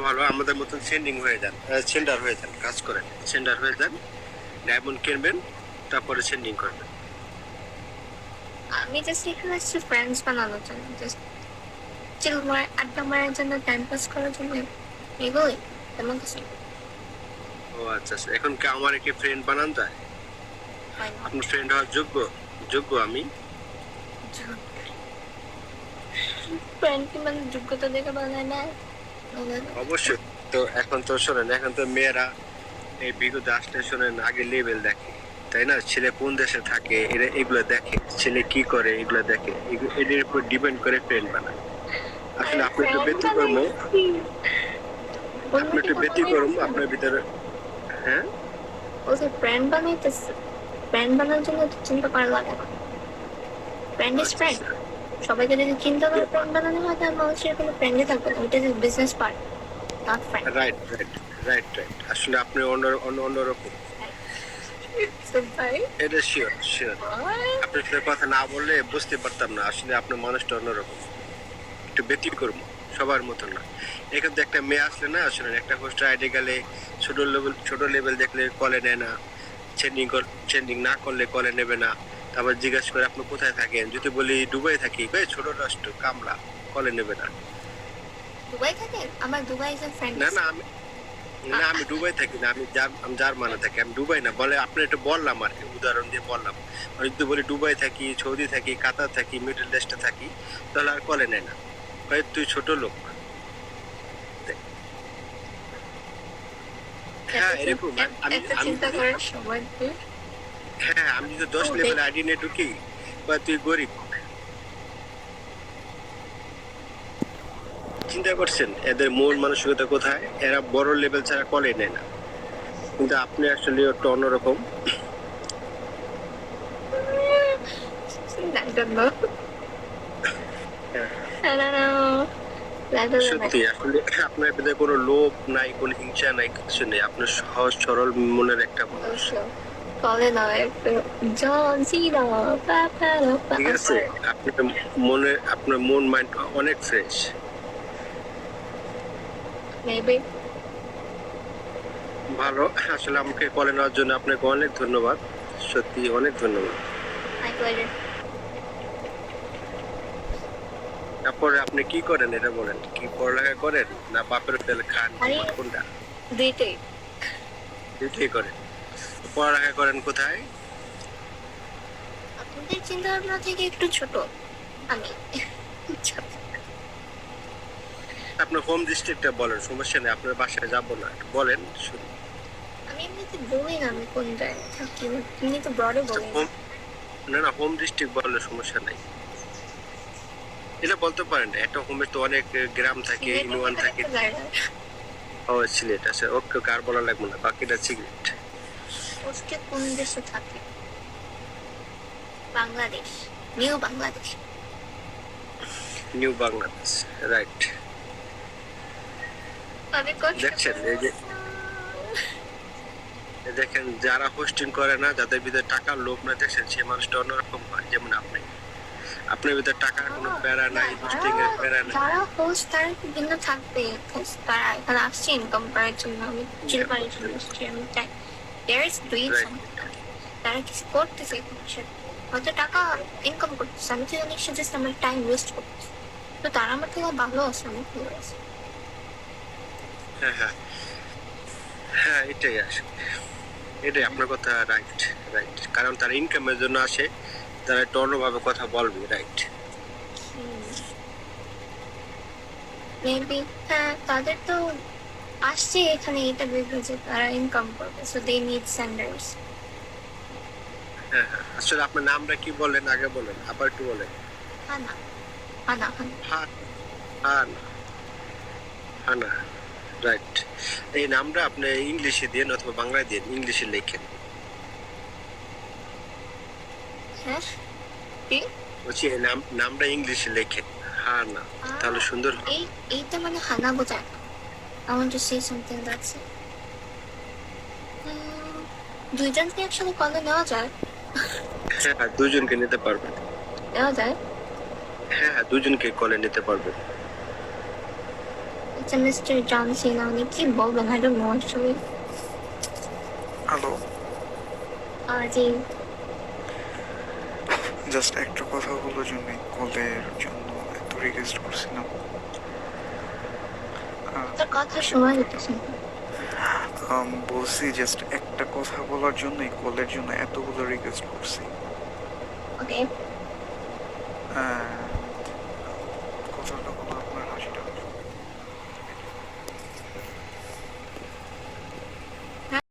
ভালো আমাদের মতন সেন্ডিং হয়ে যান, সেন্ডার হয়ে যান, কাজ করেন, সেন্ডার হয়ে যান, ডায়মন্ড কিনবেন, তারপরে সেন্ডিং করবেন। আমি জাস্ট এখানে আসছি ফ্রেন্ডস বানানোর জন্য, জাস্ট চিল মার আড্ডা মারার জন্য, টাইম পাস করার জন্য, এগুলোই, তেমন কিছু না। ও আচ্ছা আচ্ছা, এখন কি আমার কি ফ্রেন্ড বানান যায়? হয় না। আপনার ফ্রেন্ড হওয়ার যোগ্য? যোগ্য আমি? ফ্রেন্ড কি মানে যোগ্যতা দেখে বানায় না? অবশ্যই। তো এখন তো শোনেন, এখন তো মেয়েরা এই বিগত আসলে শোনেন আগে লেভেল দেখে, তাই না? ছেলে কোন দেশে থাকে এরা এগুলো দেখে, ছেলে কি করে এগুলো দেখে, এদের উপর ডিপেন্ড করে ফ্রেন্ড বানায়। আসলে আপনি একটু ব্যতিক্রম, আপনি একটু ব্যতিক্রম আপনার ভিতরে। হ্যাঁ, ওকে ফ্রেন্ড বানাইতেছে, ফ্রেন্ড বানানোর জন্য তো চিন্তা করা লাগে না। ফ্রেন্ড ইজ আচ্ছা ফ্রেন্ড। আচ্ছা। সবাইকে যদি চিন্তা করে ফ্রেন্ড বানানো হয় তাহলে মানুষের কোনো ফ্রেন্ডই থাকবে না। ওইটা যে business part, not friend. Right right right right, আসলে আপনি অন্যরকম। ভাই এটা শিওর শিওর। আপনার সাথে কথা না বললে বুঝতে পারতাম না, আসলে আপনার মানুষটা অন্যরকম, একটু ব্যতিক্রম, সবার মতো না। এখানে একটা মেয়ে আসলে না, আসলে একটা হোস্টেল আইডি গেলে ছোট লেভেল দেখলে কলে নেয় না, চেন্ডিং না করলে কলে নেবে না। তারপর জিজ্ঞাসা করে আপনি কোথায় থাকেন, যদি বলি দুবাই থাকি, ভাই ছোট রাষ্ট্র কামলা, কলে নেবে না। দুবাই থাকেন? আমার দুবাই যে ফ্রেন্ড না আছে। না, আমি দুবাই থাকি না, আমি জার্মানে থাকি, আমি দুবাই না বলে, আপনি একটু বললাম আর কি, উদাহরণ দিয়ে বললাম। আমি যদি বলি দুবাই থাকি, সৌদি থাকি, কাতার থাকি, মিডল ইস্টে থাকি, তাহলে আর কলে নেয় না, ভাই তুই ছোট লোক। হ্যাঁ এরকম। আমি একটা আমি চিন্তা যদি করার সময় নেই। হ্যাঁ আমি যদি 10 লেভেল আইডি নিয়ে ঢুকি, বা তুই গরিব, চিন্তা করছেন এদের মন মানসিকতা কোথায়? এরা বড় লেভেল ছাড়া কলে নেয় না, কিন্তু আপনি আসলে একটু অন্যরকম। I don't know. হ্যাঁ, I don't know. I don't সত্যি know. আসলে আপনার ভিতরে কোনো লোভ নাই, কোনো হিংসা নাই, কিছু নেই, আপনার সহজ সরল মনের একটা মানুষ। কলে নয়, জন সিনা, ঠিক আছে, আপনার আপনার মন মাইন্ড অনেক ফ্রেশ। মেবি। ভালো, আসলে আমাকে কলে নেওয়ার জন্য আপনাকে অনেক ধন্যবাদ, সত্যি অনেক ধন্যবাদ। My pleasure. তারপরে আপনি কি করেন এটা বলেন, কি পড়ালেখা করেন না বাপের তেল খান, আরে কোনটা? দুইটাই। দুইটাই করেন। পড়ালেখা করেন কোথায়? আপনাদের চিন্তা ভাবনা থেকে একটু ছোট আমি। ছোট। আপনার হোম ডিস্ট্রিক্টটা বলেন, সমস্যা নেই, আপনার বাসায় যাবো না, একটু বলেন শুনি। আমি এমনিতে বলি না আমি কোন জায়গায় থাকি, এমনি তো ব্রডে বলি না। হোম, না না, হোম ডিস্ট্রিক্ট বললে সমস্যা নাই, এটা বলতে পারেন। একটা হোমে তো অনেক গ্রাম থাকে, সিলেটের ইউনিয়ন ভিতরে থাকে। একটা জায়গা। ও সিলেট আছে, ওকে, কার বলা লাগবে না, বাকিটা সিগারেট। পোস্টে কোন দেশে থাকে? Bangladesh, new Bangladesh. New Bangladesh, right. অনেক কষ্ট দেখছেন করে। এই যে, দেখেন যারা হোস্টিং করে না, যাদের ভিতরে টাকার লোভ না, দেখছেন সে মানুষটা অন্যরকম হয়। যেমন আপনি, আপনার ভিতরে টাকার কোনো প্যারা নাই, হোস্টিং এর প্যারা নাই। যারা হোস্ট তারা ভিন্ন থাকবে। তারা এখানে আসছে ইনকাম করার জন্য, আমি চিল করার জন্য আসছি। আমি চাই দেয়ার ইজ ডুইং সামথিং। তারা কিছু করতেছে, হয়তো টাকা ইনকাম করতেছে, আমি তো জানি সে জাস্ট আমার টাইম ওয়েস্ট করতেছে। তো তারা আমার থেকে ভালো আছে, আমি ভালো আছি। হ্যাঁ হ্যাঁ হ্যাঁ, এটাই আসলে, এটাই আপনার কথা, রাইট রাইট, কারণ তারা ইনকামের জন্য আসে, তারা একটু অন্যভাবে কথা বলবে, রাইট। মেবি হ্যাঁ, তাদের তো আসছে এখানে এটা ভেবে যে তারা ইনকাম করবে, সো দে নিড সেন্ডার্স। হ্যাঁ হ্যাঁ, আসলে আপনার নামটা কি বলেন আগে বলেন, আবার একটু বলেন। হানা, হানা, হানা। হান, হান, হানা, রাইট। এই নামটা আপনি ইংলিশে দিন অথবা বাংলায় দিন, ইংলিশে লেখেন। হ্যাঁ কি? বলছি এই নামটা ইংলিশে লেখেন, হানা, তাহলে সুন্দর হবে। এইটা মানে হানা বোঝায় না। I want to say something that's it. দুইজনকে একসাথে কলে নেওয়া যায়? হ্যাঁ, দুজনকে নিতে পারবেন। নেওয়া যায়? হ্যাঁ, দুজনকে কলে নিতে পারবেন। আচ্ছা মিস্টার জন সিনা উনি কি বলবেন I don't know actually. Hello, G. Just একটা কথা বলার জন্য কলের জন্য এত রিকোয়েস্ট করছিলাম। তোর কথা শোনা যেতেছে না। বলছি জাস্ট একটা কথা বলার জন্যই কলের জন্য এতগুলো রিকোয়েস্ট করছি। ওকে।